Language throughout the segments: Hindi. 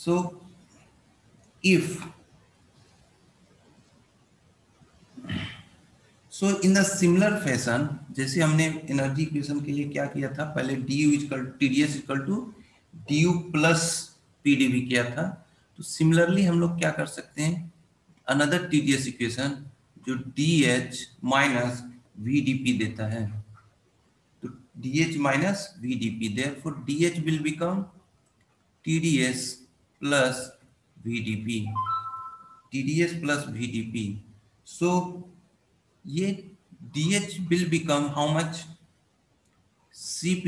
So if so in the similar fashion, जैसे हमने एनर्जी इक्वेशन के लिए क्या किया था, पहले du equal TdS equal to du plus PdV किया था, तो सिमिलरली हम लोग क्या कर सकते हैं, अनदर TdS इक्वेशन जो dH माइनस VdP देता है, तो dH minus VdP, therefore dH will become TdS plus VdP, TdS plus VdP. So ये dH will become how much, Cp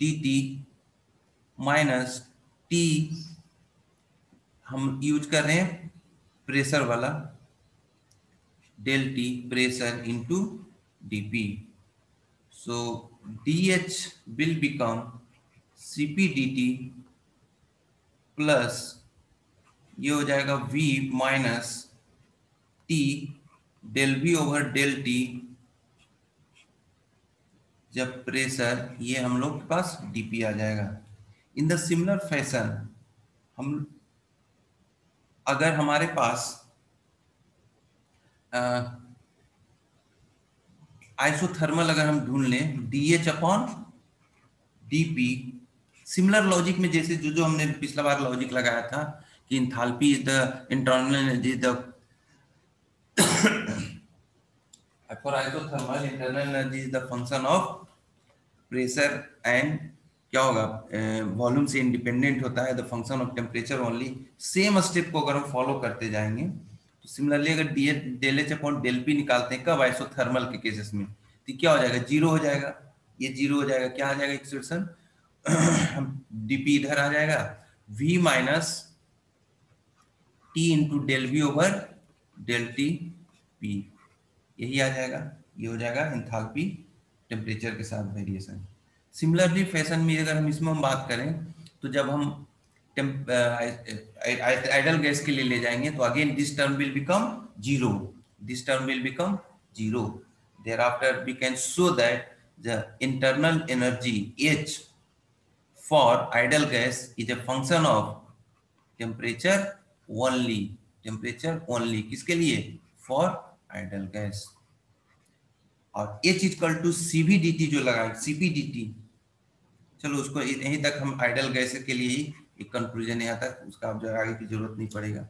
dt minus T, हम यूज कर रहे हैं प्रेशर वाला, del T pressure into dP. So dH will become Cp dt plus ये हो जाएगा V minus T del V over del T, जब प्रेशर ये हम लोग के पास dP आ जाएगा. इन द सिमिलर फैशन हम अगर हमारे पास आइसोथर्मल अगर हम ढूंढ लें DH upon DP, similar logic में जैसे जो जो हमने पिछला बार लॉजिक लगाया था कि enthalpy is the internal energy, the for isothermal internal energy is the function of pressure and क्या होगा, वॉल्यूम से इंडिपेंडेंट होता है, the function of temperature only. Same step को अगर हम फॉलो करते जाएंगे तो सिमिलरली अगर del H upon del P निकालते हैं कब, आइसोथर्मल के केसेस में, तो क्या हो जाएगा, जीरो हो जाएगा, ये जीरो हो जाएगा, क्या आ जाएगा एक्सप्रेशन, डीपी इधर आ जाएगा, v minus T into del V over del T P, यही आ जाएगा, ये हो जाएगा एंथैल्पी टेम्परेचर के साथ वेरिएशन. सिमिलरली फैशन में अगर हम इसमें हम बात करें तो जब हम आइडल गैस के लिए ले जाएंगे तो again this term will become zero, this term will become zero. thereafter we can show that the internal energy H for ideal gas is a function of temperature only, temperature only किसके लिए, for ideal gas. और H इक्वल टू CVDT जो लगा CPDT, चलो उसको यहीं तक हम आइडल गैस के लिए ही एक कंक्लूजन यहाँ तक, उसका अब जो आगे की जरूरत नहीं पड़ेगा.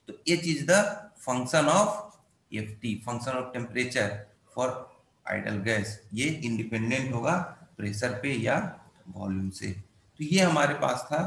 तो H is the function of FT, function of temperature for idol gas, ये इंडिपेंडेंट होगा प्रेशर पे या वॉल्यूम से. तो ये हमारे पास था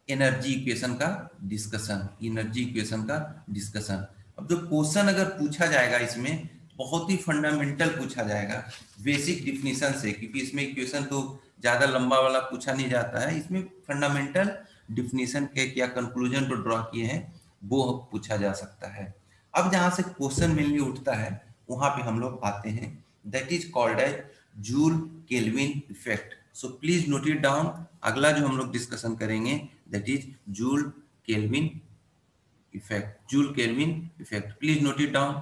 एनर्जी इक्वेशन का डिस्कशन, एनर्जी इक्वेशन का डिस्कशन. अब जो क्वेश्चन अगर पूछा जाएगा इसमें बहुत ही फंडामेंटल पूछा जाएगा, बेसिक डिफिनीशन से, क्योंकि इसमें इक्वेशन तो ज्यादा लंबा वाला पूछा नहीं जाता है, इसमें फंडामेंटल डिफिनीशन के क्या कंक्लूजन को ड्रॉ किए हैं वो पूछा जा सकता है. अब जहां से क्वेश्चन मेनली उठता है वहां पे हम लोग आते हैं, that is called as Joule Kelvin effect. So please note it down. अगला जो हम लोग डिस्कशन करेंगे that is Joule Kelvin effect, Joule Kelvin effect, please note it down.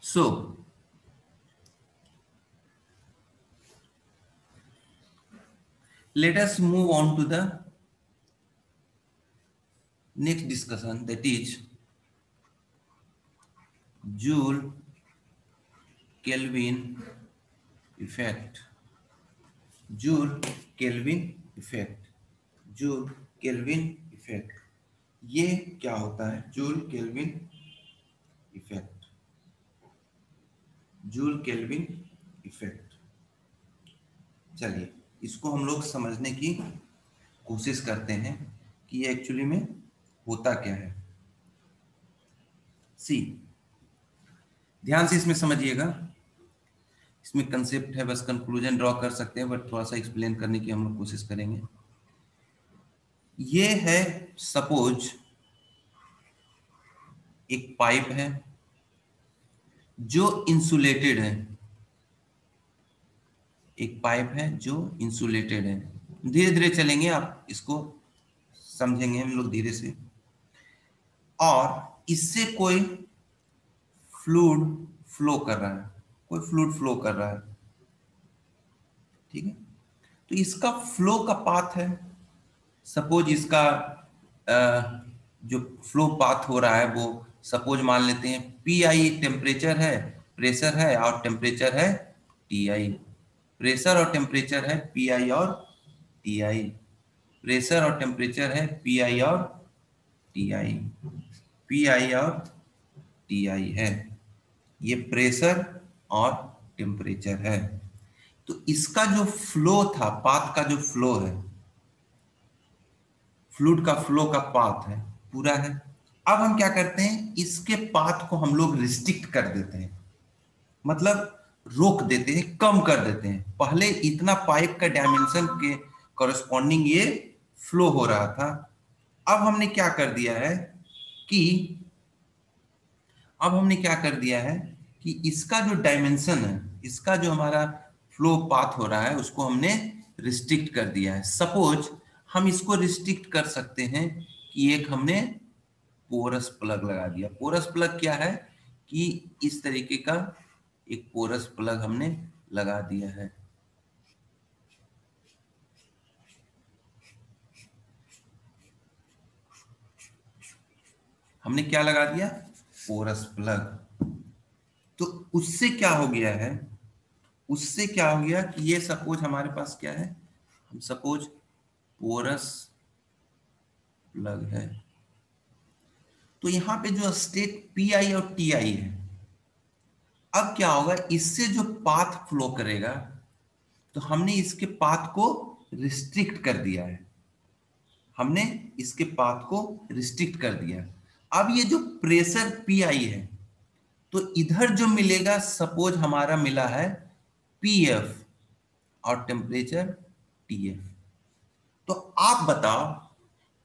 So let us move on to the next discussion, that is Joule Kelvin effect. Joule Kelvin effect, Joule Kelvin effect, ये क्या होता है, joule Kelvin effect, Joule Kelvin effect. चलिए इसको हम लोग समझने की कोशिश करते हैं कि ये एक्चुअली में होता क्या है। सी, ध्यान से इसमें समझिएगा, इसमें कंसेप्ट है, बस कंक्लूजन ड्रॉ कर सकते हैं बट थोड़ा सा एक्सप्लेन करने की हम लोग कोशिश करेंगे। ये है, सपोज एक पाइप है जो इंसुलेटेड है, एक पाइप है जो इंसुलेटेड है। धीरे धीरे चलेंगे, आप इसको समझेंगे हम लोग धीरे से। और इससे कोई फ्लूइड फ्लो कर रहा है, कोई फ्लूइड फ्लो कर रहा है, ठीक है। तो इसका फ्लो का पाथ है, सपोज इसका जो फ्लो पाथ हो रहा है वो सपोज मान लेते हैं पी आई टेम्परेचर है, प्रेशर है, और टेम्परेचर है टी आई। प्रेशर और टेम्परेचर है पी आई और टी आई, प्रेशर और टेम्परेचर है पी आई और टी आई, पी आई और टी आई है, ये प्रेशर और टेम्परेचर है। तो इसका जो फ्लो था, पाथ का जो फ्लो है, फ्लूइड का फ्लो का पाथ है, पूरा है। अब हम क्या करते हैं, इसके पाथ को हम लोग रिस्ट्रिक्ट कर देते हैं, मतलब रोक देते हैं, कम कर देते हैं। पहले इतना पाइप का डायमेंशन के कॉरेस्पॉन्डिंग ये फ्लो हो रहा था। अब हमने क्या कर दिया है कि अब हमने क्या कर दिया है कि इसका जो डायमेंशन है, इसका जो हमारा फ्लो पाथ हो रहा है, उसको हमने रिस्ट्रिक्ट कर दिया है। सपोज हम इसको रिस्ट्रिक्ट कर सकते हैं कि एक हमने पोरस प्लग लगा दिया। पोरस प्लग क्या है कि इस तरीके का एक पोरस प्लग हमने लगा दिया है। हमने क्या लगा दिया, पोरस प्लग। तो उससे क्या हो गया है, उससे क्या हो गया कि ये सपोज हमारे पास क्या है, हम सपोज पोरस प्लग है, तो यहां पे जो स्टेट पी आई और टी आई है, अब क्या होगा, इससे जो पाथ फ्लो करेगा, तो हमने इसके पाथ को रिस्ट्रिक्ट कर दिया है, हमने इसके पाथ को रिस्ट्रिक्ट कर दिया। अब ये जो प्रेशर पी आई है, तो इधर जो मिलेगा, सपोज हमारा मिला है पी एफ और टेम्परेचर टी एफ। तो आप बताओ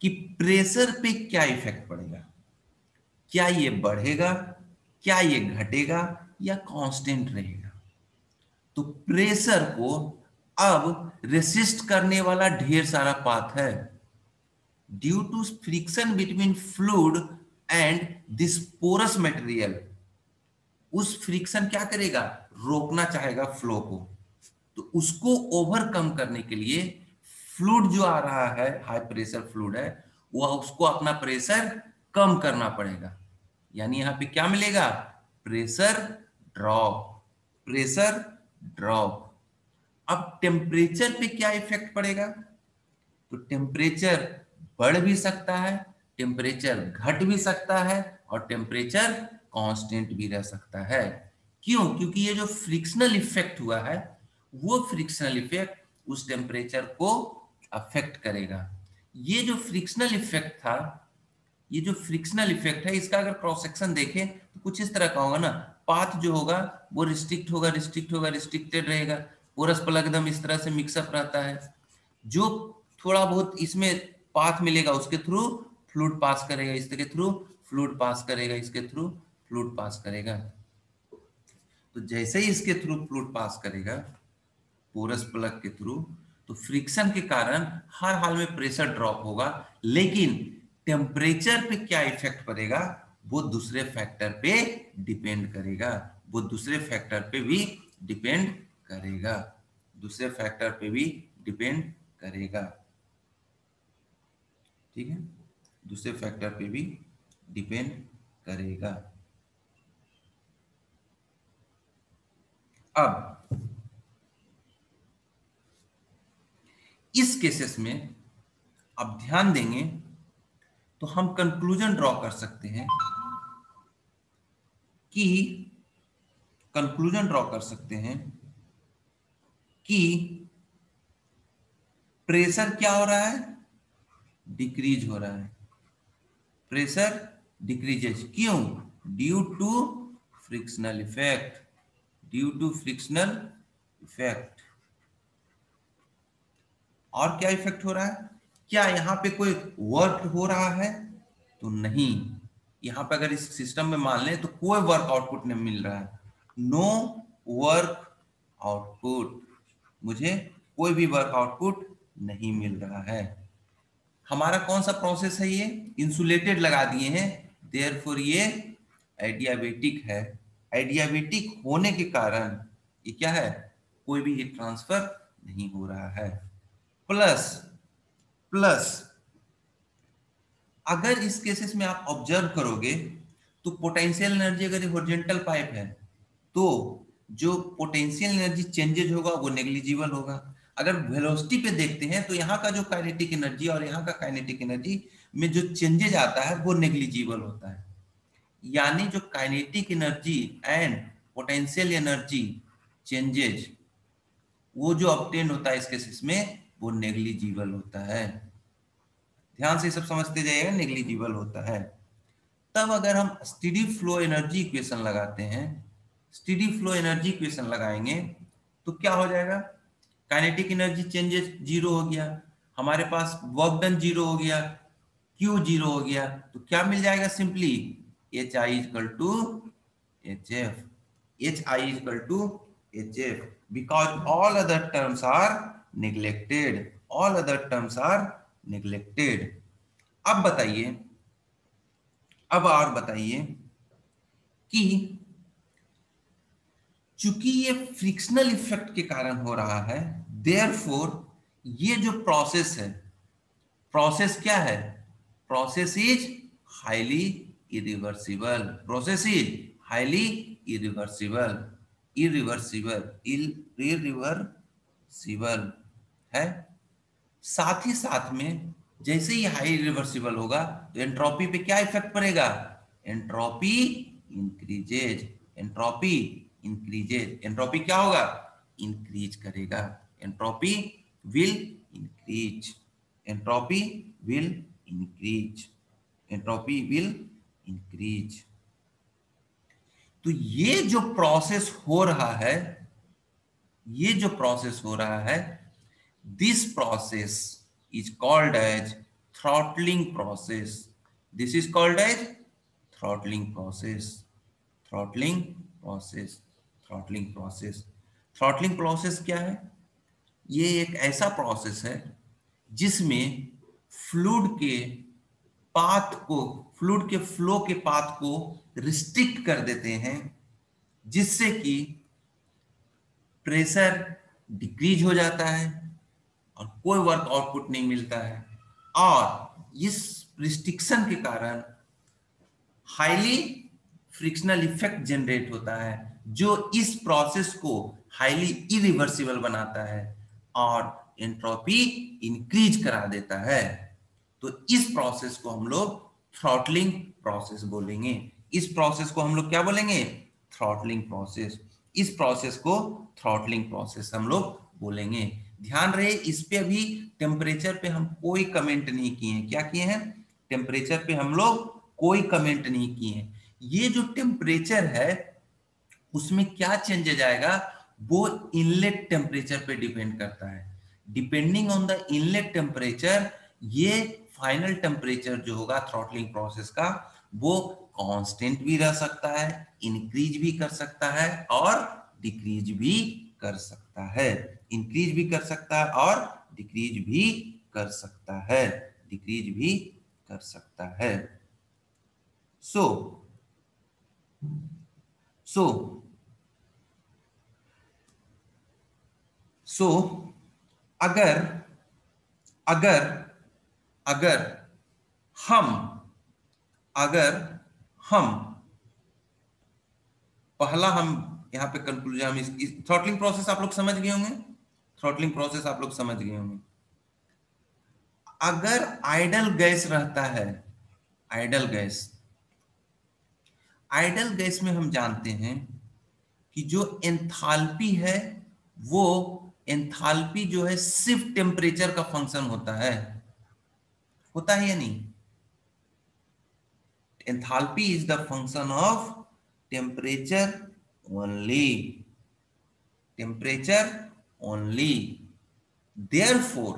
कि प्रेशर पे क्या इफेक्ट पड़ेगा, क्या ये बढ़ेगा, क्या ये घटेगा, या कांस्टेंट रहेगा। तो प्रेशर को अब रेसिस्ट करने वाला ढेर सारा पाथ है। Due to friction between fluid and this porous material, उस फ्रिक्शन क्या करेगा, रोकना चाहेगा फ्लो को। तो उसको ओवरकम करने के लिए फ्लूइड जो आ रहा है, हाई प्रेशर फ्लूइड है, वह उसको अपना प्रेशर कम करना पड़ेगा। यानी यहां पे क्या मिलेगा, प्रेशर ड्रॉप, प्रेशर ड्रॉप। अब टेम्परेचर पे क्या इफेक्ट पड़ेगा, तो टेम्परेचर बढ़ भी सकता है, टेम्परेचर घट भी सकता है, और टेम्परेचर कांस्टेंट भी रह सकता है। क्यों, क्योंकि ये जो फ्रिक्शनल इफेक्ट हुआ है, वो फ्रिक्शनल इफेक्ट उस टेम्परेचर को अफेक्ट करेगा। ये जो फ्रिक्शनल इफेक्ट था, ये जो फ्रिक्शनल इफेक्ट है, इसका अगर क्रॉस सेक्शन देखें तो कुछ इस तरह का होगा ना, पाथ जो होगा वो रिस्ट्रिक्ट होगा, रिस्ट्रिक्ट होगा, रिस्ट्रिक्टेड रहेगा। पोरस प्लग एकदम इस तरह से मिक्सअप रहता है। जो थोड़ा बहुत इसमें पाथ मिलेगा उसके थ्रू फ्लूइड पास करेगा, इसके थ्रू फ्लूइड पास करेगा, इसके थ्रू फ्लूइड पास करेगा। तो जैसे ही इसके थ्रू फ्लूइड पास करेगा, पोरस प्लग के थ्रू, तो फ्रिक्शन के कारण हर हाल में प्रेशर ड्रॉप होगा। लेकिन टेम्परेचर पे क्या इफेक्ट पड़ेगा, वो दूसरे फैक्टर पे डिपेंड करेगा, वो दूसरे फैक्टर पे भी डिपेंड करेगा, दूसरे फैक्टर पे भी डिपेंड करेगा, ठीक है, दूसरे फैक्टर पे भी डिपेंड करेगा। अब इस केसेस में आप ध्यान देंगे तो हम कंक्लूजन ड्रॉ कर सकते हैं कि कंक्लूजन ड्रॉ कर सकते हैं कि प्रेशर क्या हो रहा है, डिक्रीज हो रहा है, प्रेशर डिक्रीजेज, क्यों, due to frictional effect, due to frictional effect. और क्या इफेक्ट हो रहा है, क्या यहाँ पे कोई वर्क हो रहा है, तो नहीं, यहाँ पे अगर इस सिस्टम में मान लें तो कोई वर्क आउटपुट नहीं मिल रहा है, नो वर्क आउटपुट, मुझे कोई भी वर्क आउटपुट नहीं मिल रहा है। हमारा कौन सा प्रोसेस है, ये इंसुलेटेड लगा दिए हैं, देयरफॉर ये एडियाबेटिक है, एडियाबेटिक होने के कारण ये क्या है, कोई भी हीट ट्रांसफर नहीं हो रहा है। प्लस प्लस अगर इस केसेस में आप ऑब्जर्व करोगे तो पोटेंशियल एनर्जी, अगर हॉरिजॉन्टल पाइप है तो जो पोटेंशियल एनर्जी चेंजेज होगा वो नेग्लिजिबल होगा। अगर वेलोसिटी पे देखते हैं तो यहाँ का जो काइनेटिक एनर्जी और यहाँ का काइनेटिक एनर्जी में जो चेंजेज आता है वो नेग्लिजिबल होता है, यानी जो kinetic energy and potential energy changes वो जो ऑब्टेन होता है इस केसेस में वो नेग्लिजिबल होता है। ध्यान से सब समझते जाइएगा, नेग्लिजिबल होता है। तब अगर हम स्टेडी फ्लो एनर्जी इक्वेशन लगाते हैं, स्टेडी फ्लो एनर्जी इक्वेशन लगाएंगे तो क्या हो जाएगा, काइनेटिक एनर्जी चेंजेस जीरो हो गया, हमारे पास वर्क डन जीरो हो गया, क्यू जीरो हो गया, तो क्या मिल जाएगा, simply H I equal to H F, H I equal to H F, because all other terms are neglected, all other terms are neglected. अब बताइए, अब और बताइए कि चूंकि ये फ्रिक्शनल इफेक्ट के कारण हो रहा है, देयरफॉर ये जो प्रोसेस है, प्रोसेस क्या है, process is highly irreversible, process is highly irreversible, irreversible, irreversible है। साथ ही साथ में जैसे ही हाई रिवर्सिबल होगा तो एंट्रोपी पे क्या इफेक्ट पड़ेगा, entropy increases, entropy increases, entropy क्या होगा, इंक्रीज करेगा, entropy will increase, entropy will increase, entropy will increase. तो ये जो प्रोसेस हो रहा है, ये जो प्रोसेस हो रहा है, this process is called as throttling process, this is called as throttling process, throttling process, throttling process। throttling process क्या है, ये एक ऐसा प्रोसेस है जिसमें फ्लूइड के पाथ को, फ्लूइड के फ्लो के पाथ को रिस्ट्रिक्ट कर देते हैं, जिससे कि प्रेशर डिक्रीज हो जाता है और कोई वर्क आउटपुट नहीं मिलता है, और इस रिस्ट्रिक्शन के कारण हाईली फ्रिक्शनल इफेक्ट जनरेट होता है जो इस प्रोसेस को हाईली इरिवर्सिबल बनाता है और एंट्रोपी इंक्रीज करा देता है। तो इस प्रोसेस को हम लोग थ्रॉटलिंग प्रोसेस बोलेंगे, इस प्रोसेस को हम लोग क्या बोलेंगे, थ्रॉटलिंग प्रोसेस, इस प्रोसेस को थ्रॉटलिंग प्रोसेस हम लोग बोलेंगे। ध्यान रहे इस पे अभी टेम्परेचर पे हम कोई कमेंट नहीं किए हैं, क्या किए हैं, टेम्परेचर पे हम लोग कोई कमेंट नहीं किए हैं। ये जो टेम्परेचर है उसमें क्या चेंजेज आएगा वो इनलेट टेम्परेचर पे डिपेंड करता है, depending on the inlet temperature ये फाइनल टेम्परेचर जो होगा थ्रॉटलिंग प्रोसेस का वो कांस्टेंट भी रह सकता है, इंक्रीज भी कर सकता है और डिक्रीज भी कर सकता है, इंक्रीज भी कर सकता है और डिक्रीज भी कर सकता है, डिक्रीज भी कर सकता है। सो अगर अगर अगर हम अगर हम पहला हम यहाँ पे कंक्लूजन, हम इस थ्रॉटलिंग प्रोसेस आप लोग समझ गए होंगे, थ्रॉटलिंग प्रोसेस आप लोग समझ गए होंगे। अगर आइडल गैस रहता है, आइडल गैस, आइडल गैस में हम जानते हैं कि जो एंथैल्पी है वो एंथैल्पी जो है सिर्फ टेम्परेचर का फंक्शन होता है या नहीं? Enthalpy is the function of temperature only, temperature only. Therefore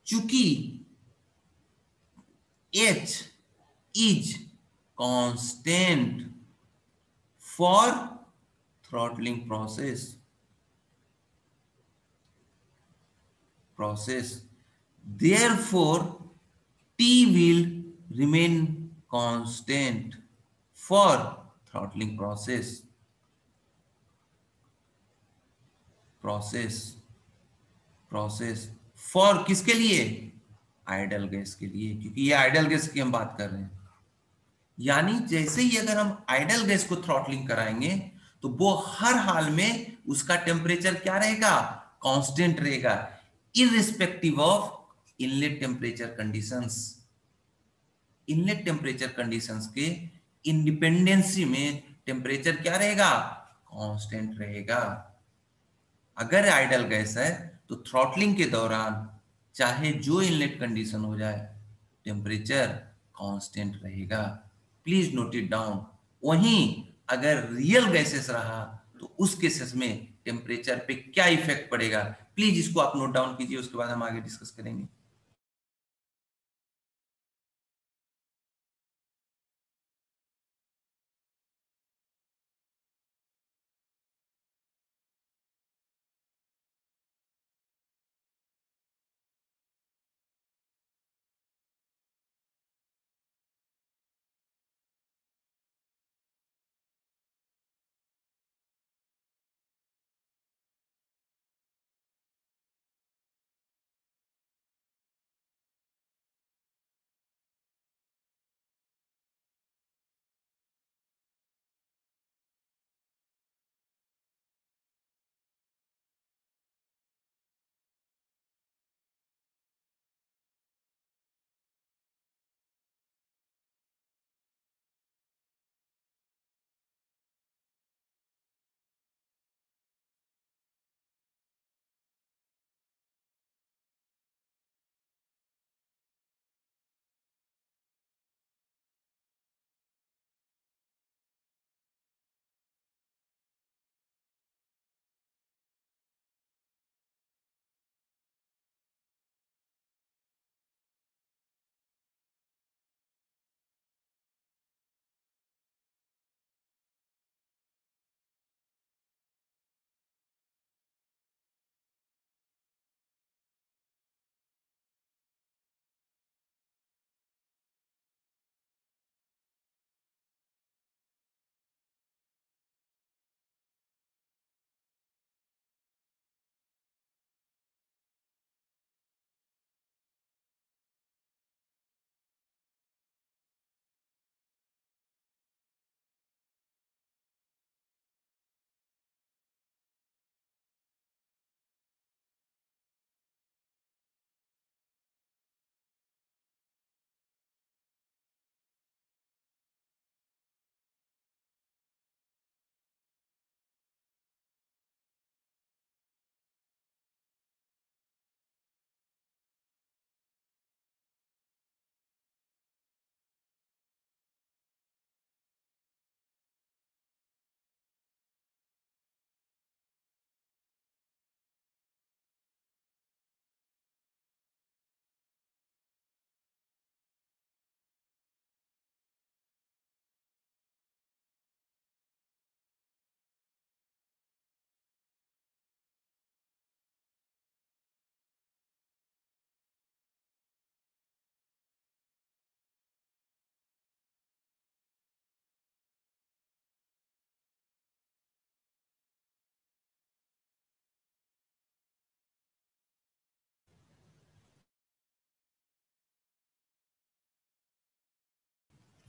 चूंकि H is constant for throttling process, therefore T will remain constant for throttling process for किसके लिए? आइडल गैस के लिए, क्योंकि ये आइडल गैस की हम बात कर रहे हैं। यानी जैसे ही अगर हम आइडल गैस को थ्रॉटलिंग कराएंगे तो वो हर हाल में उसका टेम्परेचर क्या रहेगा? कांस्टेंट रहेगा, irrespective of inlet temperature conditions. Inlet temperature conditions के इंडिपेंडेंसी में टेम्परेचर क्या रहेगा? कांस्टेंट रहेगा। अगर आइडल गैस है तो थ्रॉटलिंग के दौरान चाहे जो इनलेट कंडीशन हो जाए, टेम्परेचर कांस्टेंट रहेगा। Please note it down. वहीं अगर रियल गैसेस रहा तो उस केसेस में टेम्परेचर पे क्या इफेक्ट पड़ेगा, प्लीज इसको आप नोट डाउन कीजिए, उसके बाद हम आगे डिस्कस करेंगे।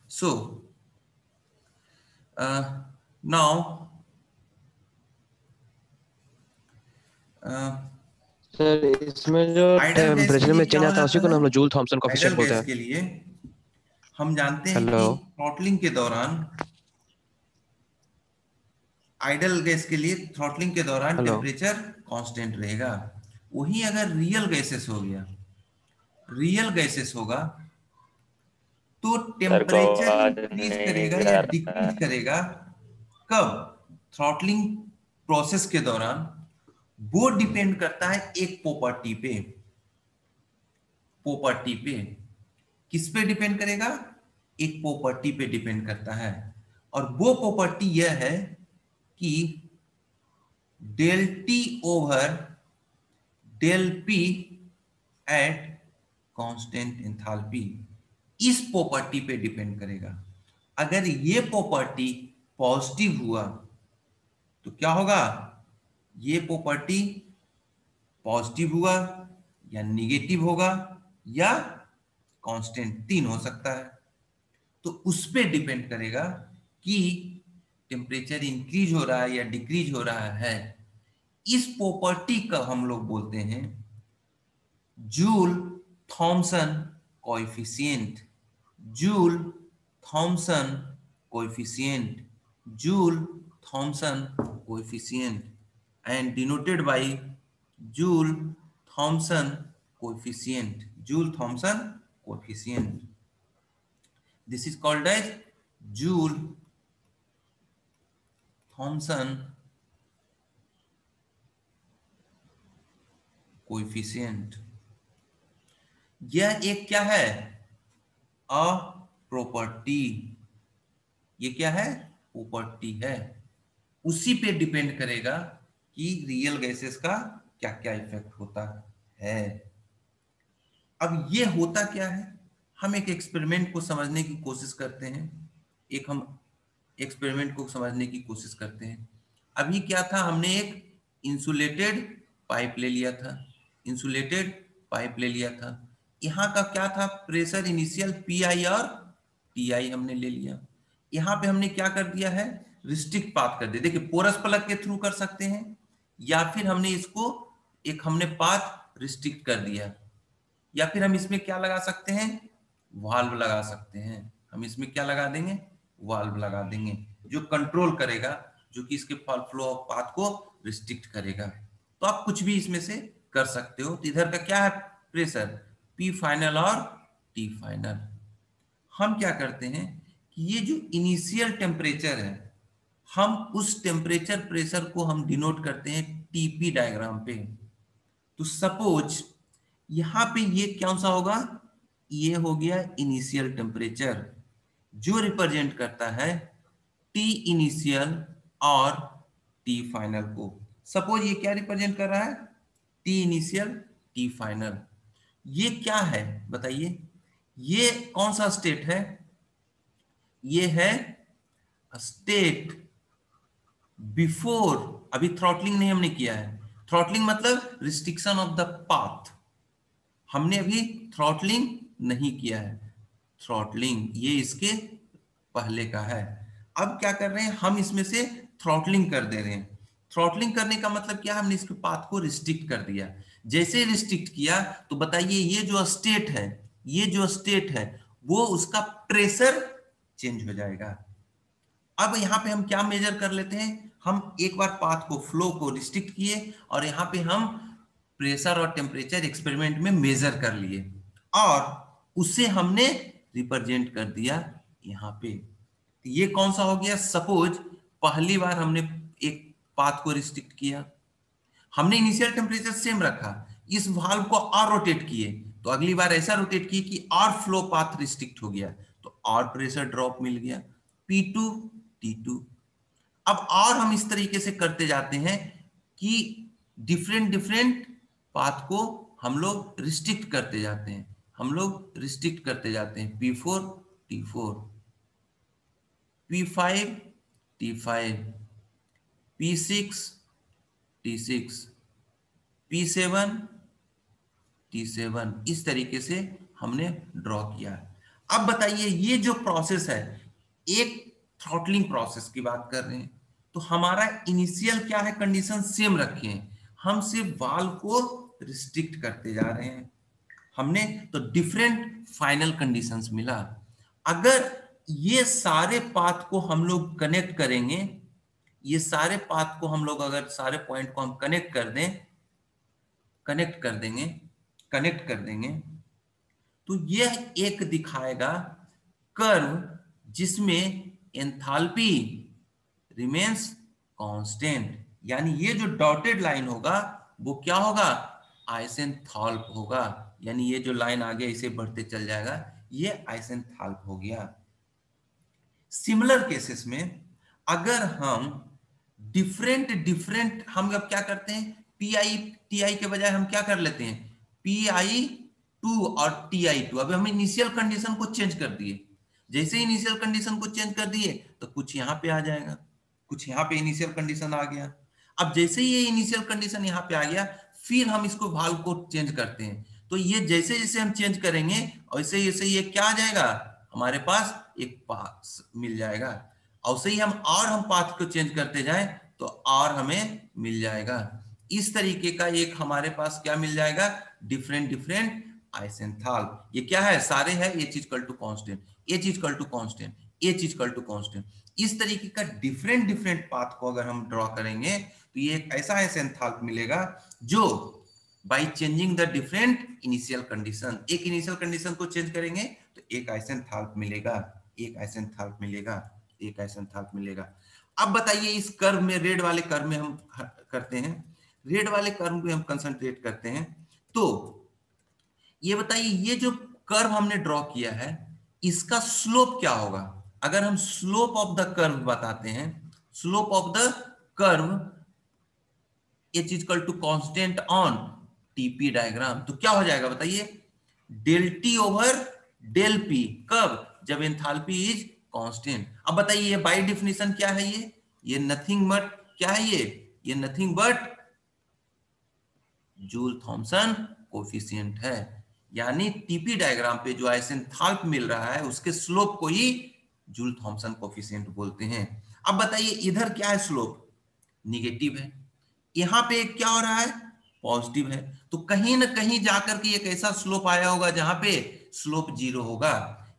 So now सर इसमें जो टेम्परेचर में चेंज आता है उसी को हम लोग जूल थॉमसन कोएफिशिएंट बोलते हैं। के लिए हम जानते हैं कि थ्रॉटलिंग के दौरान आइडल गैस के लिए थ्रॉटलिंग के दौरान हेलो। टेम्परेचर कांस्टेंट रहेगा। वही अगर रियल गैसेस हो गया, रियल गैसेस होगा तो सर को टेम्परेचर आवाज इंक्रीज नहीं करेगा या जा रहा डिक्रीज है। करेगा। कब? थ्रॉटलिंग प्रोसेस के दौरान। वो डिपेंड करता है एक प्रॉपर्टी पे। प्रॉपर्टी पे किस पे डिपेंड करेगा? एक प्रॉपर्टी पे डिपेंड करता है, और वो प्रॉपर्टी यह है कि del T over del P at constant enthalpy, इस प्रॉपर्टी पे डिपेंड करेगा। अगर ये प्रॉपर्टी पॉजिटिव हुआ तो क्या होगा? ये प्रॉपर्टी पॉजिटिव हुआ या निगेटिव होगा या कांस्टेंट, तीन हो सकता है। तो उस पे डिपेंड करेगा कि टेम्परेचर इंक्रीज हो रहा है या डिक्रीज हो रहा है। इस प्रॉपर्टी का हम लोग बोलते हैं Joule Thomson coefficient. Joule Thomson coefficient, Joule Thomson coefficient, and denoted by Joule Thomson coefficient. Joule Thomson coefficient. This is called as Joule Thomson coefficient. यह एक क्या है? A property. ये क्या है? प्रॉपर्टी है। उसी पे डिपेंड करेगा कि रियल गैसेस का क्या क्या इफेक्ट होता है। अब ये होता क्या है? हम एक एक्सपेरिमेंट को समझने की कोशिश करते हैं। हम एक्सपेरिमेंट को समझने की कोशिश करते हैं। अभी क्या था, हमने एक इंसुलेटेड पाइप ले लिया था। इंसुलेटेड पाइप ले लिया था। यहाँ का क्या था? प्रेशर इनिशियल पी और टी हमने ले लिया। यहाँ पे हमने क्या कर दिया है? रिस्ट्रिक्ट पाथ कर दिया। देखिए, पोरस प्लग के थ्रू कर सकते हैं, या फिर हमने इसको हमने पाथ रिस्ट्रिक्ट कर दिया, या फिर हम इसमें क्या लगा सकते हैं? वाल्व लगा सकते हैं। हम इसमें क्या लगा देंगे? वाल्व लगा देंगे, जो कंट्रोल करेगा, जो कि इसके फ्लो ऑफ पाथ को रिस्ट्रिक्ट करेगा। तो आप कुछ भी इसमें से कर सकते हो। तो इधर का क्या है? प्रेशर पी फाइनल और टी फाइनल। हम क्या करते हैं कि ये जो इनिशियल टेम्परेचर है, हम उस टेम्परेचर प्रेशर को हम डिनोट करते हैं टीपी डायग्राम पे। तो सपोज यहां पे ये कौन सा होगा? ये हो गया इनिशियल टेम्परेचर, जो रिप्रेजेंट करता है टी इनिशियल और टी फाइनल को। सपोज ये क्या रिप्रेजेंट कर रहा है? T initial T final. ये क्या है बताइए? ये कौन सा स्टेट है? ये है स्टेट बिफोर, अभी थ्रॉटलिंग नहीं हमने किया है। थ्रॉटलिंग मतलब रिस्ट्रिक्शन ऑफ द पाथ। हमने अभी थ्रॉटलिंग नहीं किया है। थ्रॉटलिंग ये इसके पहले का है। अब क्या कर रहे हैं? हम इसमें से थ्रॉटलिंग कर दे रहे हैं। थ्रॉटलिंग करने का मतलब क्या? हमने इसके पाथ को रिस्ट्रिक्ट कर दिया। जैसे रिस्ट्रिक्ट किया तो बताइए, ये जो स्टेट है, ये जो स्टेट है, वो उसका प्रेशर चेंज हो जाएगा। अब यहाँ पे हम क्या मेजर कर लेते हैं? हम एक बार पाथ को, फ्लो को रिस्ट्रिक्ट किए, और यहाँ पे हम प्रेशर और टेम्परेचर एक्सपेरिमेंट में मेजर कर लिए, और उसे हमने रिप्रेजेंट कर दिया यहाँ पे। ये कौन सा हो गया? सपोज पहली बार हमने एक पाथ को रिस्ट्रिक्ट किया, हमने इनिशियल टेम्परेचर सेम रखा, इस वाल्व को और रोटेट किए, तो अगली बार ऐसा रोटेट किए कि और फ्लो पाथ रिस्ट्रिक्ट हो गया, तो और प्रेशर ड्रॉप मिल गया P2 T2। अब और हम इस तरीके से करते जाते हैं कि डिफरेंट डिफरेंट पाथ को हम लोग रिस्ट्रिक्ट करते जाते हैं। हम लोग रिस्ट्रिक्ट करते जाते हैं P4 T4, P5 T5, P6 T6, P7 T7, इस तरीके से हमने ड्रॉ किया। अब बताइए, ये जो प्रोसेस है, एक थ्रॉटलिंग प्रोसेस की बात कर रहे हैं, तो हमारा इनिशियल क्या है? कंडीशन सेम रखे हैं, हम सिर्फ वाल्व को रिस्ट्रिक्ट करते जा रहे हैं। हमने तो डिफरेंट फाइनल कंडीशंस मिला। अगर ये सारे पाथ को हम लोग कनेक्ट करेंगे, ये सारे पाथ को हम लोग अगर सारे पॉइंट को हम कनेक्ट कर देंगे तो यह एक दिखाएगा कर्व जिसमें एंथैल्पी रिमेन्स कांस्टेंट, यानी ये जो डॉटेड लाइन होगा वो क्या होगा, आइसेंथाल्प होगा, यानी ये जो लाइन आगे इसे बढ़ते चल जाएगा, ये आइसेंथाल्प हो गया। सिमिलर केसेस में अगर हम डिफरेंट हम अब क्या करते हैं, पीआई टीआई के बजाय हम क्या कर लेते हैं, PI2 और TI2। अभी हम इनिशियल कंडीशन को चेंज कर दिए, जैसे इनिशियल कंडीशन को चेंज कर दिए तो कुछ यहाँ पे आ जाएगा, कुछ यहाँ पे इनिशियल कंडीशन आ गया। अब जैसे ही ये इनिशियल कंडीशन यहाँ पे आ गया, फिर हम इसको वाल्व को चेंज करते हैं, तो ये जैसे जैसे हम चेंज करेंगे वैसे जैसे ये क्या आ जाएगा, हमारे पास एक पाथ मिल जाएगा, और सही हम पाथ को चेंज करते जाएं तो और हमें मिल जाएगा। इस तरीके का एक हमारे पास क्या मिल जाएगा, डिफरेंट आइसेंथाल्प। ये क्या है, सारे है H equal to constant, H equal to constant, H equal to constant. इस तरीके का डिफरेंट पाथ को अगर हम ड्रॉ करेंगे तो ये एक ऐसा आइसेंथाल्प मिलेगा जो by changing the different initial condition, एक इनिशियल कंडीशन को चेंज करेंगे तो एक आइसेंथाल्प मिलेगा, एक आइसेंथाल्प मिलेगा, एक आइसेंथाल्प मिलेगा। अब बताइए इस कर्व में, रेड वाले कर्व में हम करते हैं, रेड वाले कर्व पे हम कंसंट्रेट करते हैं। तो ये बताइए ये जो कर्व हमने ड्रॉ किया है इसका स्लोप क्या होगा, अगर हम स्लोप ऑफ द कर्व बताते हैं, slope of the curve H equal to constant on TP diagram, तो क्या हो जाएगा बताइए, del T over del P, कब, जब एंथैल्पी इज कांस्टेंट। अब बताइए ये बाय डेफिनेशन क्या है, ये नथिंग बट क्या है, ये nothing but Joule Thomson coefficient है, यानी टीपी डायग्राम पे जो आइसेंथाल्प मिल रहा है उसके स्लोप को ही जूल थॉमसन कोफिशिएंट बोलते हैं। अब बताइए इधर क्या है, स्लोप निगेटिव है, यहां पे क्या हो रहा है, पॉजिटिव है, तो कहीं ना कहीं जाकर के एक ऐसा स्लोप आया होगा जहां पे स्लोप 0 होगा,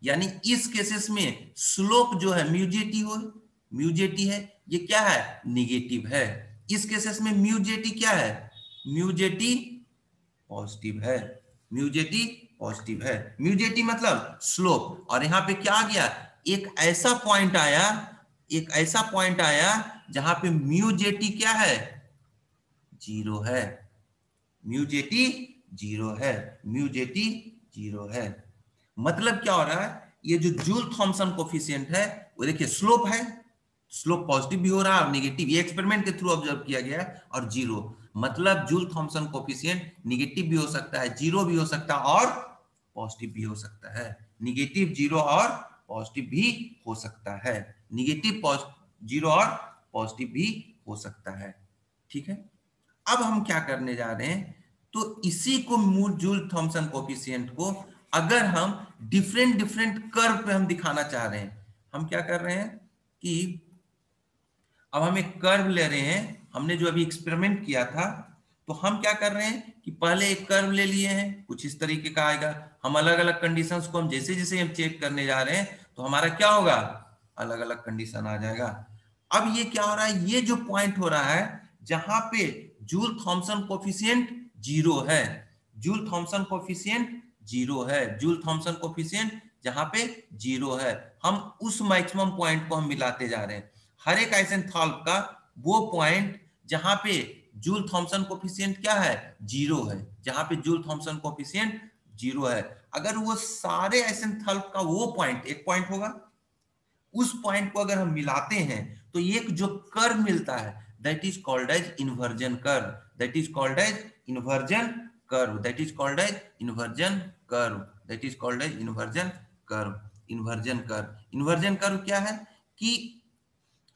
यानी इस केसेस में स्लोप जो है म्यूजेटी है, ये क्या है, निगेटिव है। इस केसेस में म्यूजेटी क्या है, म्यूजेटी पॉजिटिव है, म्यूजेटी पॉजिटिव है, म्यूजेटी मतलब स्लोप। और यहां पे क्या आ गया, एक ऐसा पॉइंट आया, एक ऐसा पॉइंट आया जहां पे म्यूजेटी क्या है, 0 है, म्यूजेटी 0 है, म्यूजेटी 0 है। मतलब क्या हो रहा है, ये जो जूल थॉमसन कोफिशिएंट है वो देखिए स्लोप है, स्लोप पॉजिटिव भी हो रहा है और नेगेटिव, ये एक्सपेरिमेंट के थ्रू ऑब्जर्व किया गया है, और 0 मतलब जूल थॉमसन कोफिशिएंट निगेटिव भी हो सकता है, 0 भी हो सकता है और पॉजिटिव भी हो सकता है, निगेटिव 0 और पॉजिटिव भी हो सकता है, निगेटिव 0 और पॉजिटिव भी हो सकता है। ठीक है, अब हम क्या करने जा रहे हैं, तो इसी को जूल थॉमसन कोफिशिएंट को अगर हम डिफरेंट कर्व पे हम दिखाना चाह रहे हैं, हम क्या कर रहे हैं कि अब हम एक कर्व ले रहे हैं, हमने जो अभी एक्सपेरिमेंट किया था, तो हम क्या कर रहे हैं कि पहले एक कर्व ले लिए हैं, कुछ इस तरीके का आएगा, हम अलग अलग कंडीशंस को हम जैसे जैसे हम चेक करने जा रहे हैं तो हमारा क्या होगा, अलग अलग कंडीशन आ जाएगा। अब ये क्या हो रहा है, ये जो पॉइंट हो रहा है जहां पे जूल थॉमसन कोफिशिएंट 0 है, जूल थॉमसन कोफिशिएंट 0 है, जूल थॉमसन कोफिशिएंट जहां पे 0 है, हम उस मैक्सिमम पॉइंट को हम मिलाते जा रहे हैं। हर एक आइसेंथाल्प का वो पॉइंट जहां पे जूल थॉमसन कोफिशिएंट क्या है, 0 है, जहां पे जूल थॉमसन कोफिशिएंट 0 है, अगर वो सारे आइसेंथाल्प का वो पॉइंट एक पॉइंट होगा, उस पॉइंट को अगर हम मिलाते हैं तो एक जो कर्व मिलता है that is called as inversion curve, that is called as inversion curve, that is called as inversion curve, that is called as inversion curve, inversion curve. Inversion curve क्या है कि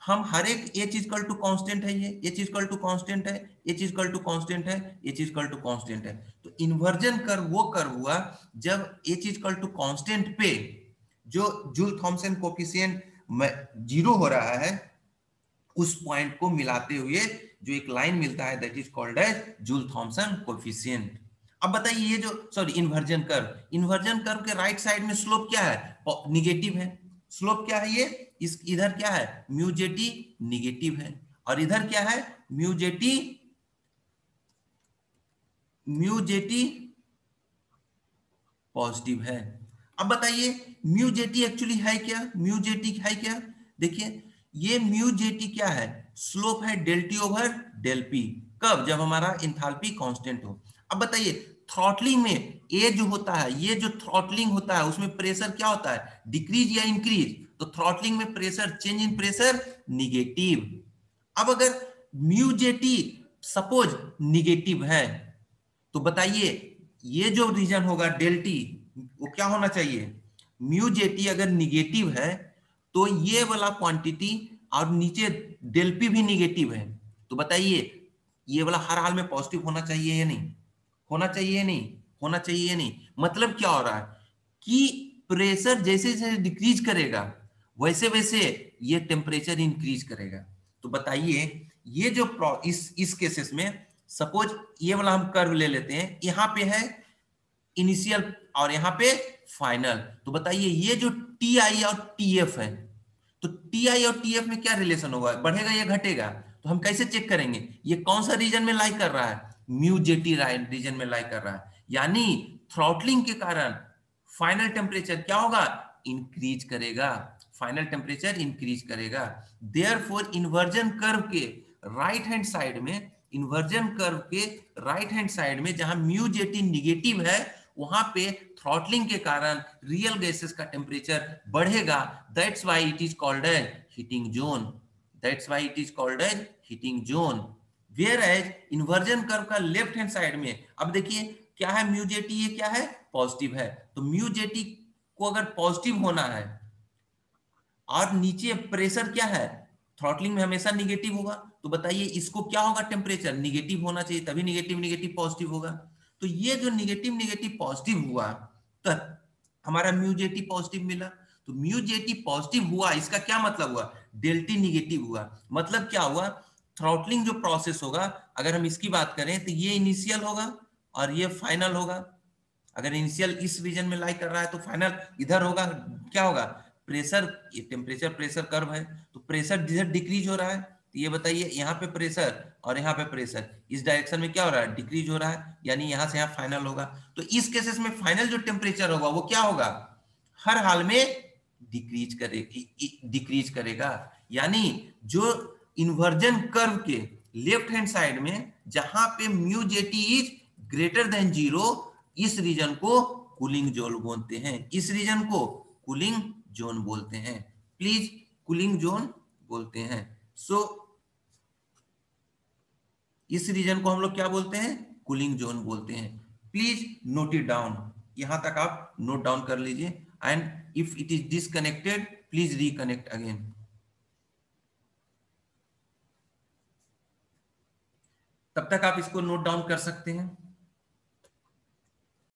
हम हर एक H इक्वल टू कांस्टेंट है, ये H इक्वल टू कांस्टेंट है, H इक्वल टू कांस्टेंट है, H इक्वल टू कांस्टेंट है, तो इन्वर्जन कर्व वो कर्व हुआ जब H इक्वल टू कांस्टेंट पे जो जूल थॉमसन कोफिशिएंट 0 हो रहा है उस पॉइंट को मिलाते हुए जो एक लाइन मिलता है that is called as Joule Thomson coefficient. अब बताइए ये जो सॉरी इन्वर्जन कर्व के राइट साइड में स्लोप क्या है, निगेटिव है, स्लोप क्या है ये, इस इधर क्या है, म्यूजेटी निगेटिव है, और इधर क्या है, mu jetty, mu jetty positive है। अब बताइए म्यू जेटी एक्चुअली है क्या, म्यू जेटी है क्या? देखिए ये म्यू जेटी क्या है, स्लोप है del T over del P. कब? जब हमारा इंथाल्पी कांस्टेंट हो। अब बताइए थ्रॉटलिंग में ये जो होता है, ये जो थ्रॉटलिंग होता है उसमें प्रेशर क्या होता है, डिक्रीज या इंक्रीज? तो थ्रॉटलिंग में pressure, change in pressure negative. अब अगर म्यू जेटी सपोज निगेटिव है तो बताइए ये जो रीजन होगा डेल टी वो क्या होना चाहिए, म्यू जेटी अगर निगेटिव है तो ये वाला क्वांटिटी और नीचे डेल पी भी निगेटिव है, तो बताइए ये वाला हर हाल में पॉजिटिव होना चाहिए या नहीं, होना चाहिए या नहीं, होना चाहिए या नहीं? मतलब क्या हो रहा है कि प्रेशर जैसे जैसे डिक्रीज करेगा वैसे वैसे ये टेम्परेचर इंक्रीज करेगा। तो बताइए ये जो इस केसेस में सपोज ये वाला हम कर्व ले लेते हैं, यहां पे है इनिशियल और यहां पे फाइनल। तो बताइए ये जो टी आई और टी एफ है, तो टी आई और टी एफ में क्या रिलेशन होगा, बढ़ेगा या घटेगा? तो हम कैसे चेक करेंगे ये कौन सा रीजन में लाई कर रहा है, म्यू जेटी रीजन में लाई कर रहा है, यानी थ्रॉटलिंग के कारण फाइनल टेम्परेचर क्या होगा, इंक्रीज करेगा, फाइनल टेम्परेचर इंक्रीज करेगा। देयरफॉर इन्वर्जन कर्व के राइट हैंड साइड में, इन्वर्जन कर्व के राइट हैंड साइड में जहां म्यू जेटी निगेटिव है वहां पे थ्रॉटलिंग के कारण रियल गैसेस का टेम्परेचर बढ़ेगा। That's why it is called as heating zone, that's why it is called as heating zone. Whereas inversion curve का लेफ्ट हैंड साइड में, अब देखिए क्या है, म्यू जेटी ये क्या है, पॉजिटिव है। तो म्यू जेटी को अगर पॉजिटिव होना है और नीचे प्रेशर क्या है, थ्रॉटलिंग में हमेशा निगेटिव होगा, तो बताइए इसको क्या होगा, टेम्परेचर निगेटिव होना चाहिए, तभी निगेटिव निगेटिव पॉजिटिव होगा। तो ये जो निगेटिव निगेटिव पॉजिटिव हुआ तो हमारा म्यू जेटी पॉजिटिव मिला। तो म्यू जेटी पॉजिटिव हुआ इसका क्या मतलब हुआ, डेल्टी निगेटिव हुआ। मतलब क्या हुआ, थ्रॉटलिंग जो प्रोसेस होगा अगर हम इसकी बात करें तो ये इनिशियल होगा और ये फाइनल होगा। अगर इनिशियल इस रीजन में लाई कर रहा है तो फाइनल इधर होगा। क्या होगा, प्रेशर, ये टेम्परेचर प्रेशर कर्व है तो प्रेशर जिधर डिक्रीज हो रहा है, तो ये बताइए यहाँ पे प्रेशर और यहाँ पे प्रेशर इस डायरेक्शन में क्या हो रहा है, डिक्रीज हो रहा है, यानी यहाँ से यहाँ फाइनल होगा। तो इस केसेस में फाइनल जो टेम्परेचर होगा वो क्या होगा, हर हाल में डिक्रीज करेगा, डिक्रीज करेगा। यानी जो इन्वर्जन कर्व के लेफ्ट हैंड साइड में जहां पे mu jetty is greater than zero, इस रीजन को कूलिंग जोन बोलते हैं, इस रीजन को कूलिंग जोन बोलते हैं, प्लीज कूलिंग जोन बोलते हैं। सो इस रीजन को हम लोग क्या बोलते हैं, कूलिंग जोन बोलते हैं। प्लीज नोट इट डाउन, यहां तक आप नोट डाउन कर लीजिए, and if it is disconnected please reconnect again. तब तक आप इसको नोट डाउन कर सकते हैं।